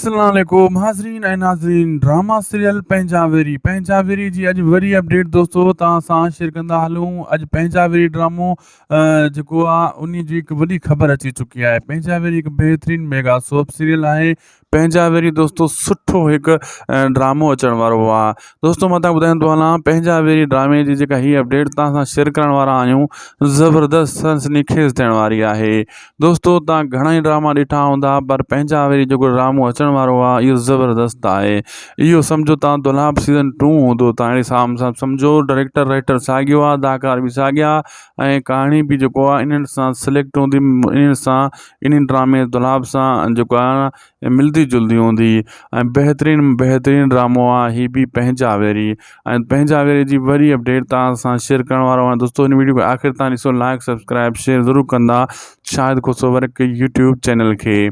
अस्सलाम वालेकुम हाज़रीन ऐं नाज़रीन। ड्रामा सीरियल पंहिंजावेरी जी अॼु वरी अपडेट दोस्तो तव्हां सां शेयर कंदा हलूं। अॼु पंहिंजावेरी ड्रामो जेको आहे उन जी हिकु वॾी ख़बर अची चुकी आहे। पंहिंजावेरी हिकु बहितरीनु मेगा सोप सीरियल आहे। पंहिंजावेरी दोस्तो सुठो हिकु ड्रामो अचण वारो आहे। दोस्तो मां तव्हांखे ॿुधाईंदो हलां, पंहिंजावेरी ड्रामे जी जेका हीअ अपडेट तव्हां सां शेयर करण वारा आहियूं, ज़बरदस्त सनसनीखेज़ थियण वारी आहे। दोस्तो तव्हां घणा ई ड्रामा ॾिठा हूंदा, पर पंहिंजावेरी जेको ड्रामो अचण वारो आहे इहो ज़बरदस्त आहे। इहो सम्झो तव्हां दुलाब सीज़न 2 हूंदो, तव्हां सां सम्झो डायरेक्टर राइटर साॻियो आहे, अदाकार बि साॻिया ऐं कहाणी बि जेको आहे इन्हनि सां सिलेक्ट हूंदी, इन्हनि ड्रामे दुलाब सां जेको आहे मिलंदी जुलंदी हूंदी ऐं बहितरीनु ड्रामो आहे हीअ बि पंहिंजावेरी। ऐं पंहिंजावेरी जी वरी अपडेट तव्हां सां शेयर करण वारो आहे। दोस्तो हिन वीडियो खे आख़िर ताईं ॾिसो, लाइक सब्सक्राइब शेयर ज़रूरु कंदा, शायदि को सबर यूट्यूब चैनल खे।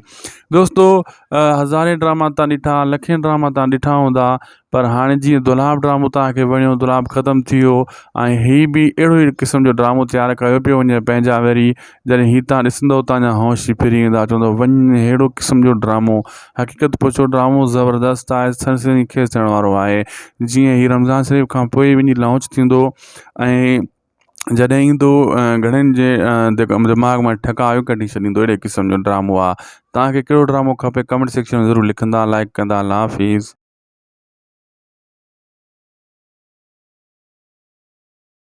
दोस्तो हज़ारे ड्रामा तव्हां ॾिठा, लखे ड्रामा तव्हां ॾिठा हूंदा, पर हाणे जीअं दुलाब ड्रामो तव्हांखे वणियो, दुलाब ख़तमु थी वियो ऐं हीअ बि अहिड़ो ई क़िस्म जो ड्रामो तयारु कयो पियो वञे पंहिंजावेरी। जॾहिं हीअ तव्हां ॾिसंदव तव्हांजा होश ई फिरी वेंदा, चवंदव वञ अहिड़ो क़िस्म जो ड्रामो। हक़ीक़त पुछो ड्रामो ज़बरदस्त आहे, सनसनीखेज़ थियण वारो आहे। जीअं हीअ रमज़ान शरीफ़ खां पोइ वञी लॉन्च थींदो ऐं जॾहिं ईंदो घणनि जे दिमाग़ मां ठकायो कढी छॾींदो, अहिड़े क़िस्म जो ड्रामो आहे। तव्हांखे कहिड़ो ड्रामो खपे कमेंट सेक्शन में ज़रूरु लिखंदा, लाइक कंदा। अल्लाह हाफ़िज़।